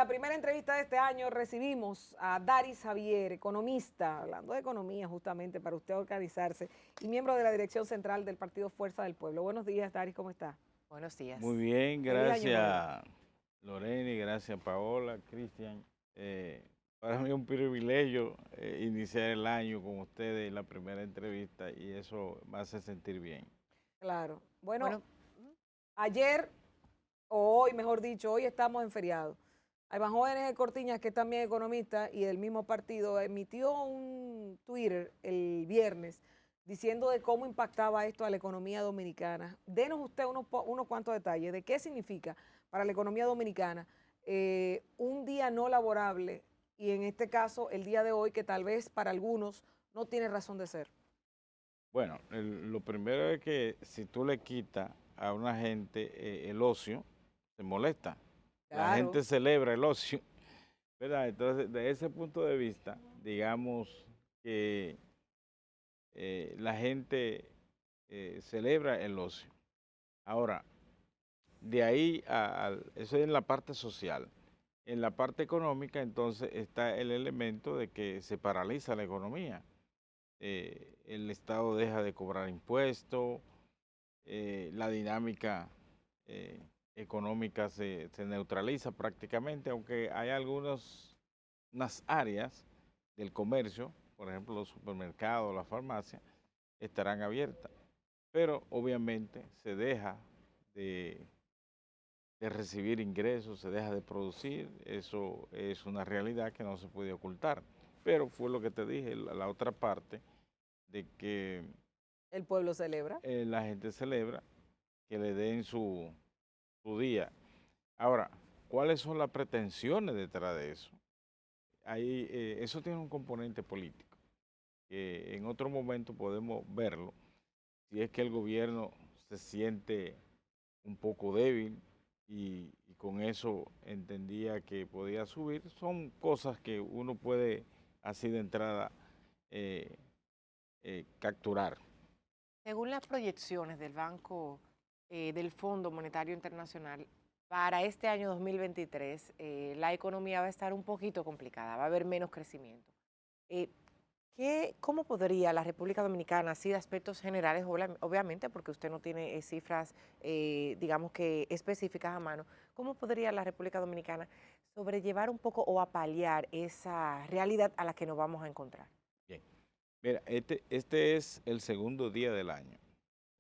primera entrevista de este año recibimos a Daris Javier, economista, hablando de economía justamente para usted organizarse, y miembro de la dirección central del Partido Fuerza del Pueblo. Buenos días, Daris, ¿cómo está? Buenos días. Muy bien, Feliz año nuevo. gracias Lorena, gracias Paola, Cristian. Para mí es un privilegio iniciar el año con ustedes en la primera entrevista y eso me hace sentir bien. Claro. Bueno, Bueno, ayer, o hoy, mejor dicho, hoy estamos en feriado. Iván Jóvenes de Cortiñas, que es también economista y del mismo partido, emitió un Twitter el viernes diciendo de cómo impactaba esto a la economía dominicana. Denos usted unos cuantos detalles de qué significa para la economía dominicana un día no laborable y en este caso el día de hoy que tal vez para algunos no tiene razón de ser. Bueno, lo primero es que si tú le quitas a una gente el ocio, se molesta. La Claro. gente celebra el ocio, ¿verdad? Entonces, de ese punto de vista, digamos que la gente celebra el ocio. Ahora, de ahí eso es en la parte social. En la parte económica, entonces, está el elemento de que se paraliza la economía. El Estado deja de cobrar impuestos, la dinámica económica se neutraliza prácticamente, aunque hay unas áreas del comercio, por ejemplo, los supermercados, las farmacias, estarán abiertas. Pero obviamente se deja de recibir ingresos, se deja de producir, eso es una realidad que no se puede ocultar. Pero fue lo que te dije, la otra parte de que El pueblo celebra. la gente celebra que le den su día. Ahora, ¿cuáles son las pretensiones detrás de eso? Ahí, eso tiene un componente político, que en otro momento podemos verlo, si es que el gobierno se siente un poco débil y con eso entendía que podía subir. Son cosas que uno puede así de entrada eh, capturar. según las proyecciones del del Fondo Monetario Internacional, para este año 2023 la economía va a estar un poquito complicada, va a haber menos crecimiento. Eh, ¿Cómo podría la República Dominicana, así de aspectos generales, obviamente, porque usted no tiene cifras, digamos que específicas a mano, cómo podría la República Dominicana sobrellevar un poco o apalear esa realidad a la que nos vamos a encontrar? Bien. Mira, este es el segundo día del año.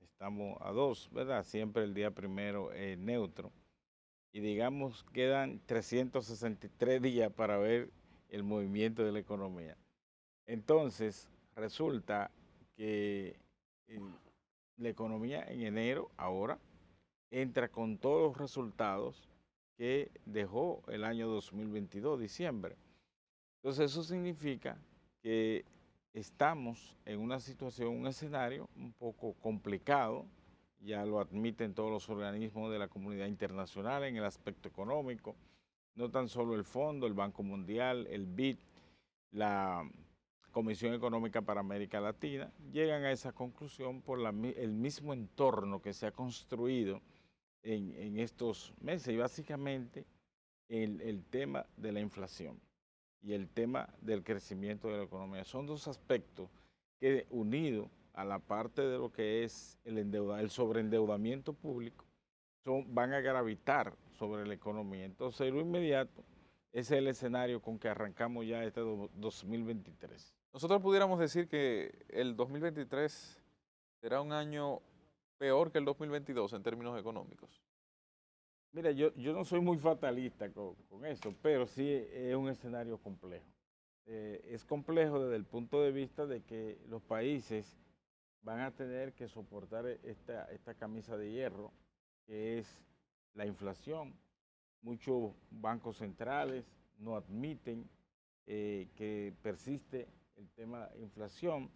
Estamos a dos, ¿verdad? Siempre el día primero es neutro. Y digamos, quedan 363 días para ver el movimiento de la economía. Entonces, resulta que eh, la economía en enero, ahora, entra con todos los resultados que dejó el año 2022, diciembre. Entonces, eso significa que estamos en una situación, un escenario un poco complicado, ya lo admiten todos los organismos de la comunidad internacional en el aspecto económico, no tan solo el Fondo, el Banco Mundial, el BID, la Comisión Económica para América Latina, llegan a esa conclusión por el mismo entorno que se ha construido en estos meses y básicamente el tema de la inflación y el tema del crecimiento de la economía. Son dos aspectos que unidos a la parte de lo que es el sobreendeudamiento público, van a gravitar sobre la economía. Entonces, lo inmediato, ese es el escenario con que arrancamos ya este 2023. Nosotros pudiéramos decir que el 2023 será un año peor que el 2022 en términos económicos. Mira, yo no soy muy fatalista con eso, pero sí es un escenario complejo. Es complejo desde el punto de vista de que los países van a tener que soportar esta camisa de hierro, que es la inflación. Muchos bancos centrales no admiten que persiste el tema de inflación.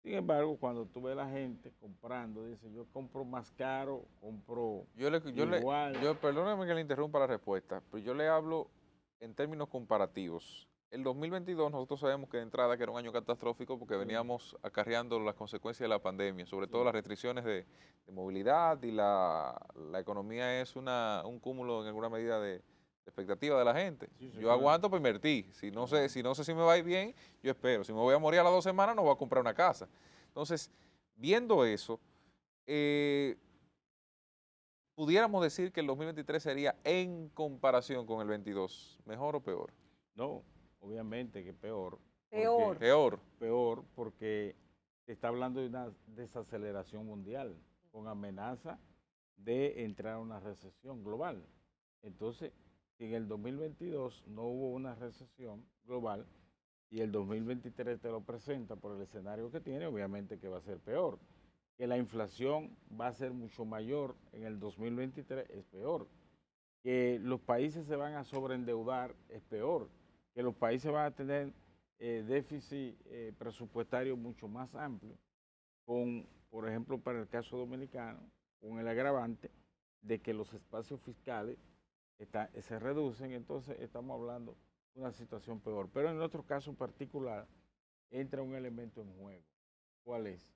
Sin embargo, cuando tú ves a la gente comprando, dice, yo compro más caro, compro igual. Perdóname que le interrumpa la respuesta, pero yo le hablo en términos comparativos. El 2022 nosotros sabemos que de entrada que era un año catastrófico porque veníamos acarreando las consecuencias de la pandemia, sobre todo las restricciones de movilidad y la economía es un cúmulo en alguna medida de la expectativa de la gente. Sí, Yo aguanto para invertir. Si no sé si me va a ir bien, yo espero. Si me voy a morir a las 2 semanas, no voy a comprar una casa. Entonces, viendo eso, pudiéramos decir que el 2023 sería en comparación con el 22, ¿mejor o peor? No, obviamente que peor. Peor. Peor. Peor porque se está hablando de una desaceleración mundial con amenaza de entrar a una recesión global. Entonces, si en el 2022 no hubo una recesión global y el 2023 te lo presenta por el escenario que tiene, obviamente que va a ser peor. Que la inflación va a ser mucho mayor en el 2023 es peor. Que los países se van a sobreendeudar es peor. Que los países van a tener déficit presupuestario mucho más amplio, con, por ejemplo, para el caso dominicano, con el agravante de que los espacios fiscales se reducen, entonces estamos hablando de una situación peor. Pero en otro caso particular entra un elemento en juego. ¿Cuál es?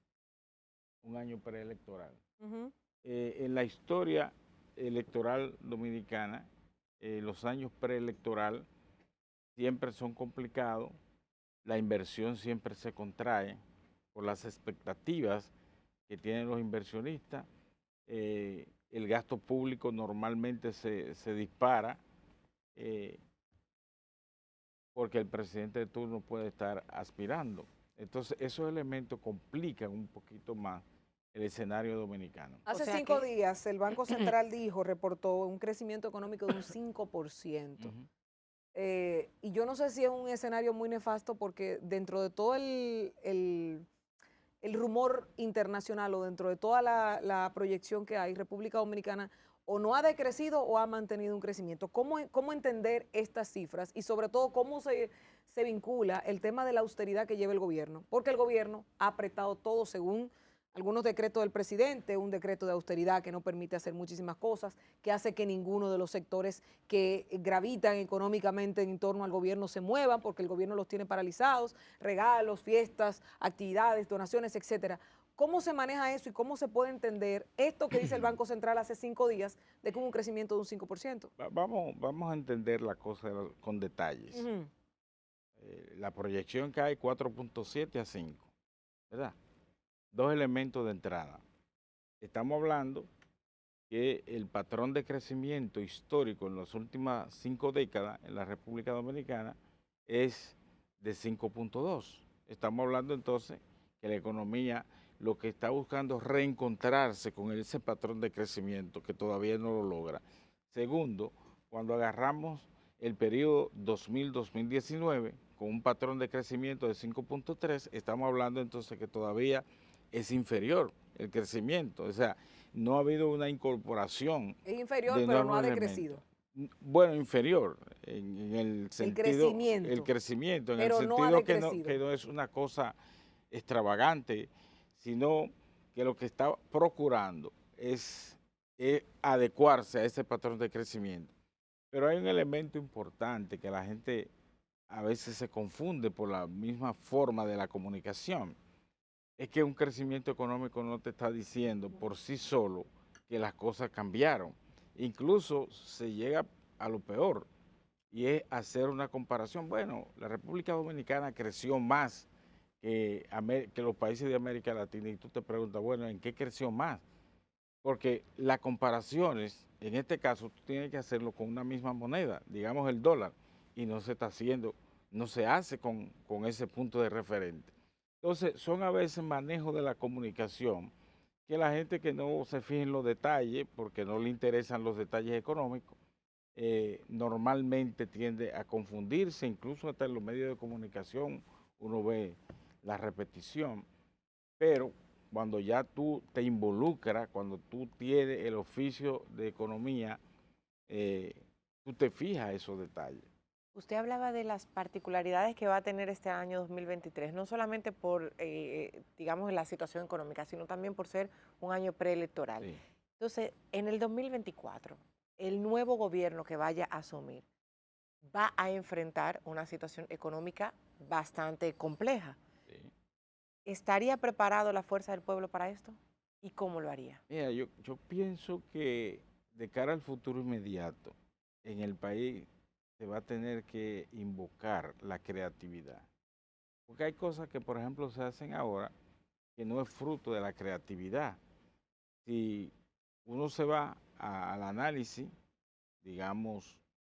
Un año preelectoral. En la historia electoral dominicana, los años preelectoral siempre son complicados, la inversión siempre se contrae por las expectativas que tienen los inversionistas, el gasto público normalmente se dispara porque el presidente de turno puede estar aspirando. Entonces, esos elementos complican un poquito más el escenario dominicano. Hace O sea 5 que- días el Banco Central reportó un crecimiento económico de un 5%. Ujú. Y yo no sé si es un escenario muy nefasto porque dentro de todo el rumor internacional o dentro de toda la proyección que hay, República Dominicana o no ha decrecido o ha mantenido un crecimiento. ¿Cómo entender estas cifras y sobre todo cómo se vincula el tema de la austeridad que lleva el gobierno? Porque el gobierno ha apretado todo según algunos decretos del presidente, un decreto de austeridad que no permite hacer muchísimas cosas, que hace que ninguno de los sectores que gravitan económicamente en torno al gobierno se muevan porque el gobierno los tiene paralizados, regalos, fiestas, actividades, donaciones, etcétera. ¿Cómo se maneja eso y cómo se puede entender esto que dice el Banco Central hace 5 días de que hubo un crecimiento de un 5%? Vamos a entender la cosa con detalles. Ujú. La proyección que hay 4.7 a 5, ¿verdad? Dos elementos de entrada. Estamos hablando que el patrón de crecimiento histórico en las últimas 5 décadas en la República Dominicana es de 5.2. Estamos hablando entonces que la economía lo que está buscando es reencontrarse con ese patrón de crecimiento que todavía no lo logra. Segundo, cuando agarramos el periodo 2000-2019 con un patrón de crecimiento de 5.3, estamos hablando entonces que todavía es inferior el crecimiento, o sea, no ha habido una incorporación. Es inferior, de pero no ha nuevos decrecido. Bueno, inferior en el sentido, el crecimiento, en el pero no ha sentido que decrecido. no es una cosa extravagante, sino que lo que está procurando es adecuarse a ese patrón de crecimiento. Pero hay un elemento importante que la gente a veces se confunde por la misma forma de la comunicación. Es que un crecimiento económico no te está diciendo por sí solo que las cosas cambiaron. Incluso se llega a lo peor y es hacer una comparación. Bueno, la República Dominicana creció más que los países de América Latina y tú te preguntas, bueno, ¿en qué creció más? Porque las comparaciones, en este caso, tú tienes que hacerlo con una misma moneda, digamos el dólar, y no se está haciendo, no se hace con ese punto de referente. Entonces, son a veces manejos de la comunicación que la gente que no se fija en los detalles, porque no le interesan los detalles económicos, normalmente tiende a confundirse, incluso hasta en los medios de comunicación uno ve la repetición, pero cuando ya tú te involucras, cuando tú tienes el oficio de economía, tú te fijas esos detalles. Usted hablaba de las particularidades que va a tener este año 2023, no solamente por, digamos, la situación económica, sino también por ser un año preelectoral. Sí. Entonces, en el 2024, el nuevo gobierno que vaya a asumir va a enfrentar una situación económica bastante compleja. Sí. ¿Estaría preparado la Fuerza del Pueblo para esto? ¿Y cómo lo haría? Mira, yo pienso que de cara al futuro inmediato, en el país se va a tener que invocar la creatividad. Porque hay cosas que, por ejemplo, se hacen ahora que no es fruto de la creatividad. Si uno se va al análisis, digamos,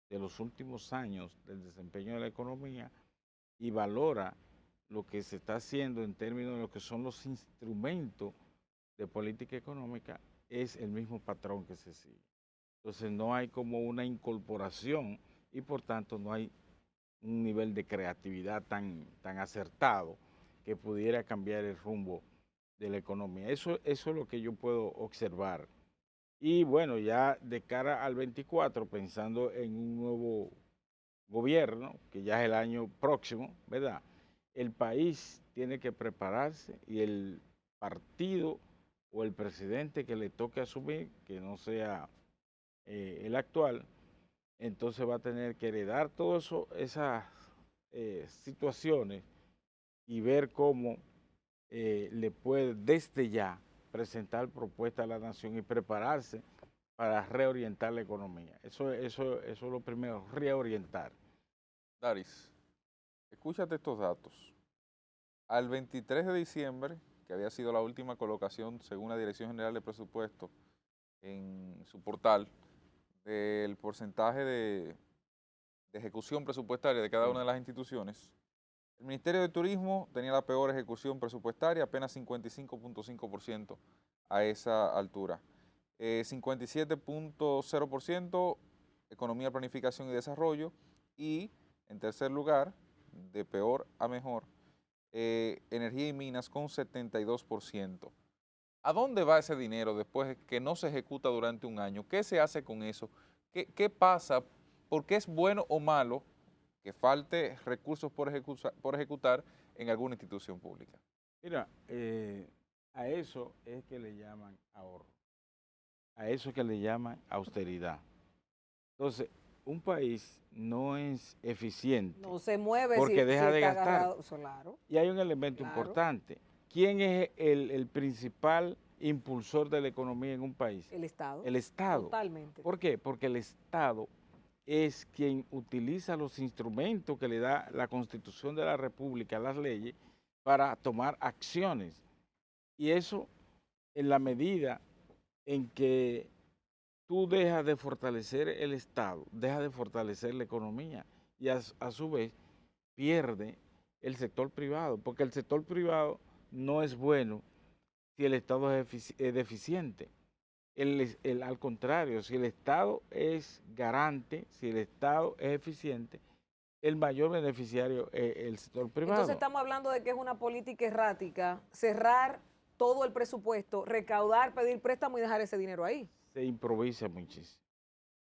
de los últimos años del desempeño de la economía y valora lo que se está haciendo en términos de lo que son los instrumentos de política económica, es el mismo patrón que se sigue. Entonces no hay como una incorporación y por tanto no hay un nivel de creatividad tan acertado que pudiera cambiar el rumbo de la economía. Eso es lo que yo puedo observar. Y bueno, ya de cara al 24, pensando en un nuevo gobierno, que ya es el año próximo, ¿verdad? El país tiene que prepararse y el partido o el presidente que le toque asumir, que no sea el actual, entonces va a tener que heredar todas esas situaciones y ver cómo le puede desde ya presentar propuestas a la nación y prepararse para reorientar la economía. Eso es lo primero, reorientar. Daris, escúchate estos datos. Al 23 de diciembre, que había sido la última colocación según la Dirección General de Presupuesto en su portal, del porcentaje de ejecución presupuestaria de cada una de las instituciones, el Ministerio de Turismo tenía la peor ejecución presupuestaria, apenas 55.5% a esa altura. 57.0% Economía, Planificación y Desarrollo y, en tercer lugar, de peor a mejor, Energía y Minas con 72%. ¿A dónde va ese dinero después que no se ejecuta durante un año? ¿Qué se hace con eso? ¿Qué pasa? ¿Por qué es bueno o malo que falte recursos por ejecutar en alguna institución pública? Mira, a eso es que le llaman ahorro, a eso es que le llaman austeridad. Entonces, un país no es eficiente No se mueve porque deja de está gastar. agarrado. Claro, Y hay un elemento claro. importante. ¿Quién es el principal impulsor de la economía en un país? El Estado. El Estado. Totalmente. ¿Por qué? Porque el Estado es quien utiliza los instrumentos que le da la Constitución de la República, las leyes, para tomar acciones. Y eso, en la medida en que tú dejas de fortalecer el Estado, dejas de fortalecer la economía y a su vez pierde el sector privado, porque el sector privado no es bueno si el Estado es deficiente. Al contrario, si el Estado es garante, si el Estado es eficiente, el mayor beneficiario es el sector privado. Entonces estamos hablando de que es una política errática, cerrar todo el presupuesto, recaudar, pedir préstamo y dejar ese dinero ahí. Se improvisa muchísimo,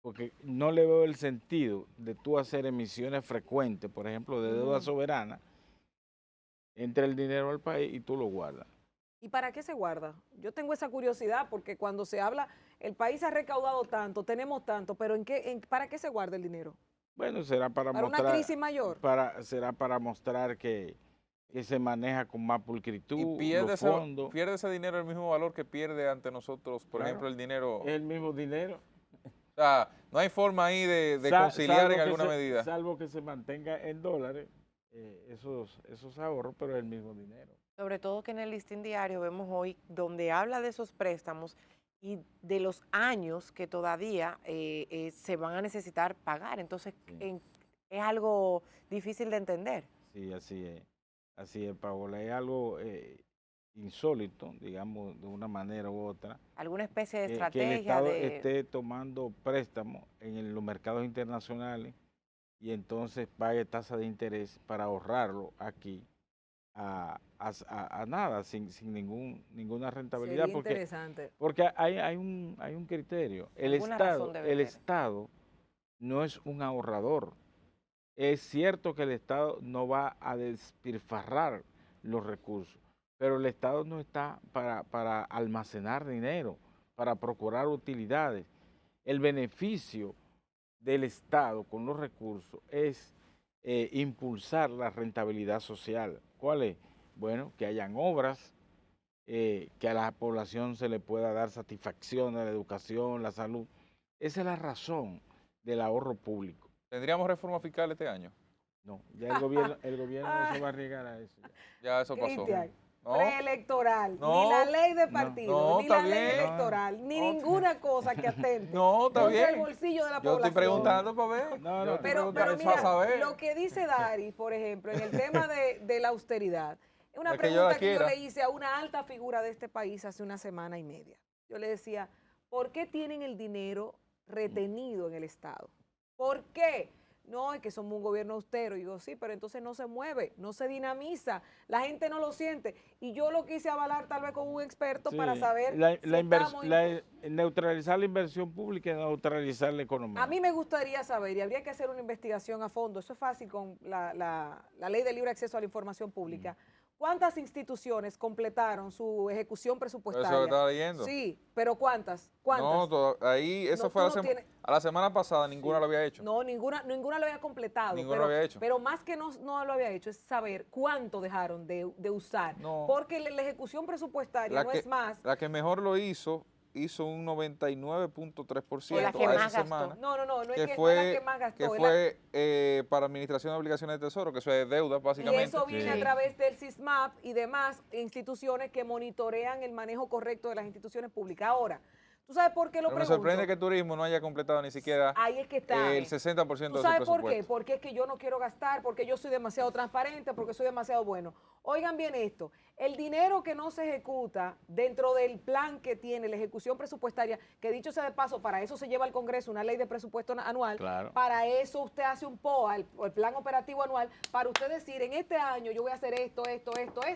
porque no le veo el sentido de tú hacer emisiones frecuentes, por ejemplo, de deuda soberana, entra el dinero al país y tú lo guardas. ¿Y para qué se guarda? Yo tengo esa curiosidad porque cuando se habla, el país ha recaudado tanto, tenemos tanto, pero ¿para qué se guarda el dinero? Bueno, será para ¿Para mostrar, una crisis mayor? será para mostrar que se maneja con más pulcritud, Y pierde los fondos. pierde ese dinero el mismo valor que pierde ante nosotros, por Claro, ejemplo, el dinero. Es el mismo dinero. O sea, no hay forma ahí de conciliar en alguna medida. Salvo que se mantenga en dólares esos ahorros, pero es el mismo dinero. Sobre todo que en el listín diario vemos hoy donde habla de esos préstamos y de los años que todavía se van a necesitar pagar. Entonces es algo difícil de entender. Sí, así es, Paola. Es algo insólito, digamos, de una manera u otra. Alguna especie de Que el estrategia Estado esté tomando préstamos en los mercados internacionales y entonces pague tasa de interés para ahorrarlo aquí a nada, sin ninguna rentabilidad. Sería interesante. Porque hay un criterio. El Estado no es un ahorrador. Es cierto que el Estado no va a despilfarrar los recursos, pero el Estado no está para almacenar dinero, para procurar utilidades. El beneficio del Estado con los recursos es impulsar la rentabilidad social. ¿Cuál es? Bueno, que hayan obras, que a la población se le pueda dar satisfacción a la educación, la salud. Esa es la razón del ahorro público. ¿Tendríamos reforma fiscal este año? No, ya el gobierno no se va a arriesgar a eso. Ya eso pasó. Cristian, No, preelectoral, No, ni la ley de partido, no, ni la está ley bien. electoral, ni No, ninguna cosa que atente no, está contra el bien. bolsillo de la Yo población. estoy preguntando para ver. No, no, Yo estoy Pero preguntando mira, para saber. lo que dice Dari, por ejemplo, en el tema de la austeridad, es una No es que yo la pregunta que yo quiera. le hice a una alta figura de este país hace una semana y media. Yo le decía, ¿por qué tienen el dinero retenido en el Estado? ¿Por qué? No, es que somos un gobierno austero. Y digo, sí, pero entonces no se mueve, no se dinamiza, la gente no lo siente. Y yo lo quise avalar tal vez con un experto Sí, para saber neutralizar la inversión pública y neutralizar la economía. A mí me gustaría saber, y habría que hacer una investigación a fondo, eso es fácil con la ley de libre acceso a la información pública. ¿Cuántas instituciones completaron su ejecución presupuestaria? Eso lo estaba leyendo. Sí, pero ¿cuántas? ¿Cuántas? No, ahí, eso No, fue tú no tienes- a la semana pasada, ninguna lo había hecho. No, ninguna lo había completado. Ninguna pero, lo había hecho. Pero más que no lo había hecho es saber cuánto dejaron de usar. No. Porque la ejecución presupuestaria no es más. La que mejor lo hizo un 99.3% O la que a esa más gastó. semana. No es que que no es fue, la que más gastó. que es la- fue para administración de obligaciones de tesoro, que eso es deuda, Y básicamente. eso viene Sí. a través del SISMAP y demás instituciones que monitorean el manejo correcto de las instituciones públicas. Ahora, ¿tú sabes por qué lo Pero me pregunto? sorprende que turismo no haya completado ni siquiera Ahí es que está. el 60% ¿Tú de su sabes por qué? presupuesto. Porque es que yo no quiero gastar, porque yo soy demasiado transparente, porque soy demasiado bueno. Oigan bien esto, el dinero que no se ejecuta dentro del plan que tiene la ejecución presupuestaria, que dicho sea de paso, para eso se lleva al Congreso una ley de presupuesto anual, Claro. para eso usted hace un POA, el plan operativo anual, para usted decir, en este año yo voy a hacer esto,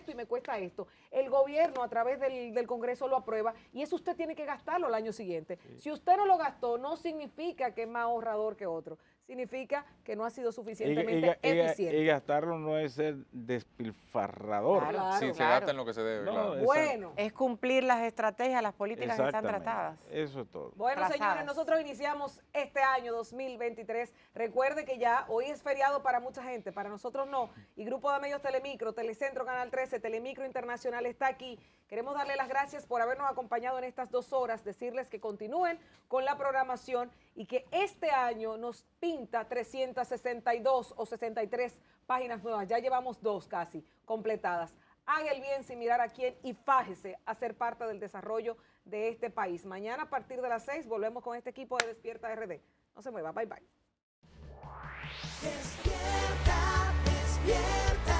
y me cuesta esto. El gobierno a través del Congreso lo aprueba y eso usted tiene que gastarlo el año siguiente. Si usted no lo gastó, no significa que es más ahorrador que otro, significa que no ha sido suficientemente eficiente. Y gastarlo no es ser despilfarrador. Claro, Sí, se claro. gasta en lo que se debe, No, claro. exacto. Bueno. Es cumplir las estrategias, las políticas que están Exactamente. tratadas. Eso es todo. Bueno, trazadas. señores, nosotros iniciamos este año 2023. Recuerde que ya hoy es feriado para mucha gente, para nosotros no. Y Grupo de Medios Telemicro, Telecentro, Canal 13, Telemicro Internacional está aquí. Queremos darle las gracias por habernos acompañado en estas 2 horas, decirles que continúen con la programación y que este año nos pinta 362 o 63 páginas nuevas. Ya llevamos 2 casi completadas. Haga el bien sin mirar a quién y fájese a ser parte del desarrollo de este país. Mañana a partir de las 6 volvemos con este equipo de Despierta RD. No se mueva, bye bye. Despierta, despierta.